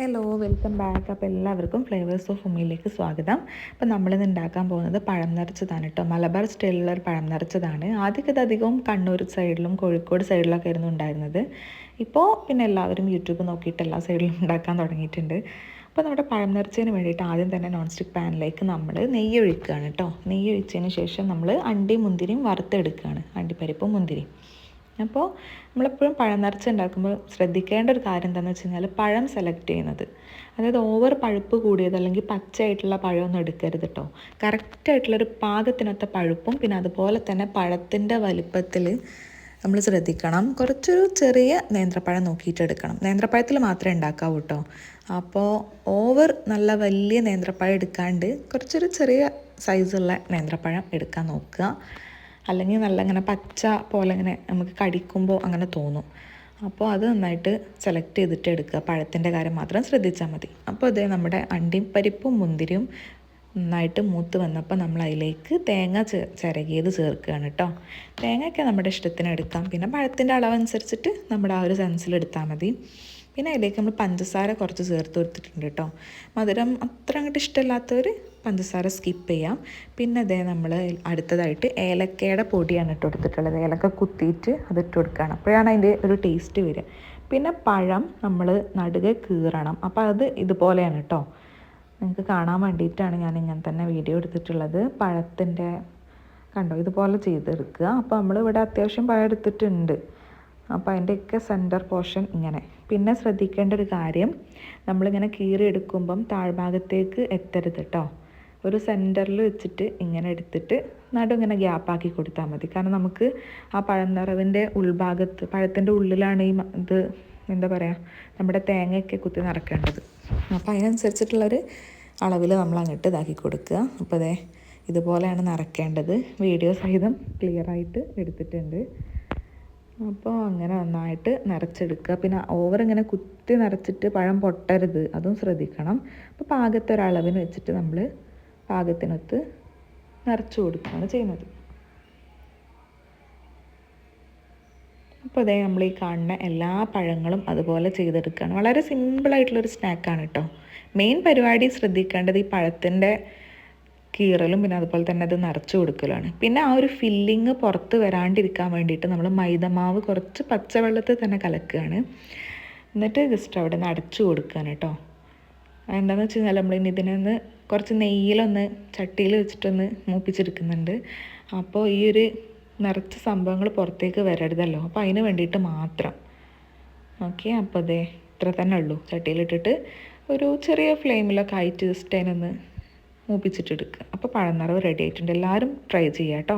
Hello, welcome back. അപ്പോൾ എല്ലാവർക്കും flavours of ഉമ്മയിലേക്ക് സ്വാഗതം. അപ്പോൾ നമ്മളിന്ന് ഉണ്ടാക്കാൻ പോകുന്നത് പഴം നിറച്ചതാണ് കേട്ടോ. മലബാർ സ്റ്റൈലിലുള്ള ഒരു പഴം നിറച്ചതാണ്. ആദ്യമൊക്കെ ഇത് അധികവും കണ്ണൂർ സൈഡിലും കോഴിക്കോട് സൈഡിലൊക്കെ ആയിരുന്നു ഉണ്ടായിരുന്നത്. ഇപ്പോൾ പിന്നെ എല്ലാവരും യൂട്യൂബ് നോക്കിയിട്ട് എല്ലാ സൈഡിലും ഉണ്ടാക്കാൻ തുടങ്ങിയിട്ടുണ്ട്. അപ്പോൾ നമ്മുടെ പഴം നിറച്ചതിന് വേണ്ടിയിട്ട് ആദ്യം തന്നെ നോൺ സ്റ്റിക്ക് പാനിലേക്ക് നമ്മൾ നെയ്യ് ഒഴിക്കുകയാണ് കേട്ടോ. നെയ്യ് ഒഴിച്ചതിന് ശേഷം നമ്മൾ അണ്ടിയും മുന്തിരിയും വറുത്തെടുക്കുകയാണ്, അണ്ടിപ്പരിപ്പും മുന്തിരിയും. അപ്പോൾ നമ്മളെപ്പോഴും പഴം നിറച്ച് ഉണ്ടാക്കുമ്പോൾ ശ്രദ്ധിക്കേണ്ട ഒരു കാര്യം എന്താണെന്ന് വെച്ച് കഴിഞ്ഞാൽ പഴം സെലക്ട് ചെയ്യുന്നത്. അതായത് ഓവർ പഴുപ്പ് കൂടിയത് അല്ലെങ്കിൽ പച്ചയായിട്ടുള്ള പഴമൊന്നും എടുക്കരുത് കേട്ടോ. കറക്റ്റായിട്ടുള്ളൊരു പാകത്തിനൊത്ത പഴുപ്പും പിന്നെ അതുപോലെ തന്നെ പഴത്തിൻ്റെ വലിപ്പത്തിൽ നമ്മൾ ശ്രദ്ധിക്കണം. കുറച്ചൊരു ചെറിയ നേന്ത്രപ്പഴം നോക്കിയിട്ട് എടുക്കണം. നേന്ത്രപ്പഴത്തിൽ മാത്രമേ ഉണ്ടാക്കാവൂ കേട്ടോ. അപ്പോൾ ഓവർ നല്ല വലിയ നേന്ത്രപ്പഴം എടുക്കാണ്ട് കുറച്ചൊരു ചെറിയ സൈസുള്ള നേന്ത്രപ്പഴം എടുക്കാൻ നോക്കുക. അല്ലെങ്കിൽ നല്ല ഇങ്ങനെ പച്ച പോലെ ഇങ്ങനെ നമുക്ക് കടിക്കുമ്പോൾ അങ്ങനെ തോന്നും. അപ്പോൾ അത് നന്നായിട്ട് സെലക്ട് ചെയ്തിട്ട് എടുക്കുക. പഴത്തിൻ്റെ കാര്യം മാത്രം ശ്രദ്ധിച്ചാൽ മതി. അപ്പോൾ അതേ നമ്മുടെ അണ്ടിപ്പരിപ്പും മുന്തിരിയും നന്നായിട്ട് മൂത്ത് വന്നപ്പോൾ നമ്മൾ അതിലേക്ക് തേങ്ങ ചിരകിയത് ചേർക്കുകയാണ് കേട്ടോ. തേങ്ങയൊക്കെ നമ്മുടെ ഇഷ്ടത്തിന് എടുക്കാം. പിന്നെ പഴത്തിൻ്റെ അളവനുസരിച്ചിട്ട് നമ്മുടെ ആ ഒരു സെൻസിൽ എടുത്താൽ മതി. പിന്നെ അതിലേക്ക് നമ്മൾ പഞ്ചസാര കുറച്ച് ചേർത്ത് കൊടുത്തിട്ടുണ്ട് കേട്ടോ. മധുരം അത്ര അങ്ങോട്ട് ഇഷ്ടമില്ലാത്തവർ പഞ്ചസാര സ്കിപ്പ് ചെയ്യാം. പിന്നെ അതേ നമ്മൾ അടുത്തതായിട്ട് ഏലക്കയുടെ പൊടിയാണ് ഇട്ട് കൊടുത്തിട്ടുള്ളത്. ഏലക്ക കുത്തിയിട്ട് അതിട്ട് കൊടുക്കുകയാണ്. അപ്പോഴാണ് അതിൻ്റെ ഒരു ടേസ്റ്റ് വരിക. പിന്നെ പഴം നമ്മൾ നടുകെ കീറണം. അപ്പോൾ അത് ഇതുപോലെയാണ് കേട്ടോ. നിങ്ങൾക്ക് കാണാൻ വേണ്ടിയിട്ടാണ് ഞാൻ ഇങ്ങനെ തന്നെ വീഡിയോ എടുത്തിട്ടുള്ളത്. പഴത്തിൻ്റെ കണ്ടോ ഇതുപോലെ ചെയ്തെടുക്കുക. അപ്പോൾ നമ്മളിവിടെ അത്യാവശ്യം പഴം എടുത്തിട്ടുണ്ട്. അപ്പോൾ അതിൻ്റെയൊക്കെ സെൻറ്റർ പോർഷൻ ഇങ്ങനെ. പിന്നെ ശ്രദ്ധിക്കേണ്ട ഒരു കാര്യം, നമ്മളിങ്ങനെ കീറി എടുക്കുമ്പം താഴ്ഭാഗത്തേക്ക് എത്തരുത് കേട്ടോ. ഒരു സെൻറ്ററിൽ വെച്ചിട്ട് ഇങ്ങനെ എടുത്തിട്ട് ഇങ്ങനെ ഗ്യാപ്പാക്കി കൊടുത്താൽ മതി. കാരണം നമുക്ക് ആ പഴം നിറവിൻ്റെ ഉൾഭാഗത്ത് പഴത്തിൻ്റെ ഉള്ളിലാണ് ഈ ഇത് എന്താ പറയുക നമ്മുടെ തേങ്ങയൊക്കെ കുത്തി നിറക്കേണ്ടത്. അപ്പോൾ അതിനനുസരിച്ചിട്ടുള്ളൊരു അളവിൽ നമ്മൾ അങ്ങോട്ട് ഇതാക്കി കൊടുക്കുക. അപ്പോൾ അതെ ഇതുപോലെയാണ് നിറക്കേണ്ടത്. വീഡിയോ സഹിതം ക്ലിയറായിട്ട് എടുത്തിട്ടുണ്ട്. അപ്പോൾ അങ്ങനെ നന്നായിട്ട് നിറച്ചെടുക്കുക. പിന്നെ ഓവർ ഇങ്ങനെ കുത്തി നിറച്ചിട്ട് പഴം പൊട്ടരുത്, അതും ശ്രദ്ധിക്കണം. അപ്പോൾ പാകത്തൊരളവിന് വെച്ചിട്ട് നമ്മൾ പാകത്തിനൊത്ത് നിറച്ച് കൊടുക്കുകയാണ് ചെയ്യുന്നത്. അപ്പോൾ അതേ നമ്മൾ ഈ കാണുന്ന എല്ലാ പഴങ്ങളും അതുപോലെ ചെയ്തെടുക്കുകയാണ്. വളരെ സിമ്പിളായിട്ടുള്ളൊരു സ്നാക്കാണ് കേട്ടോ. മെയിൻ പരിപാടി ശ്രദ്ധിക്കേണ്ടത് ഈ പഴത്തിൻ്റെ കീറലും പിന്നെ അതുപോലെ തന്നെ അത് നിറച്ച് കൊടുക്കലാണ്. പിന്നെ ആ ഒരു ഫില്ലിങ് പുറത്ത് വരാണ്ടിരിക്കാൻ വേണ്ടിയിട്ട് നമ്മൾ മൈദമാവ് കുറച്ച് പച്ചവെള്ളത്തിൽ തന്നെ കലക്കുകയാണ്. എന്നിട്ട് ജസ്റ്റ് അവിടെ നിന്ന് അടച്ചു കൊടുക്കുകയാണ് കേട്ടോ. എന്താണെന്ന് വെച്ച് കഴിഞ്ഞാൽ നമ്മളിനി ഇതിനൊന്ന് കുറച്ച് നെയ്യിലൊന്ന് ചട്ടിയിൽ വെച്ചിട്ടൊന്ന് മൂപ്പിച്ചെടുക്കുന്നുണ്ട്. അപ്പോൾ ഈ ഒരു നിറച്ച സംഭവങ്ങൾ പുറത്തേക്ക് വരരുതല്ലോ. അപ്പോൾ അതിന് വേണ്ടിയിട്ട് മാത്രം. ഓക്കെ, അപ്പോൾ അതെ ഇത്ര തന്നെ ഉള്ളൂ. ചട്ടിയിലിട്ടിട്ട് ഒരു ചെറിയ ഫ്ലെയിമിലൊക്കെ ആയിട്ട് ജസ്റ്റ് അതിനൊന്ന് മൂപ്പിച്ചിട്ടെടുക്കുക. അപ്പോൾ പഴം നിറവ് റെഡി ആയിട്ടുണ്ട്. എല്ലാവരും ട്രൈ ചെയ്യാം കേട്ടോ.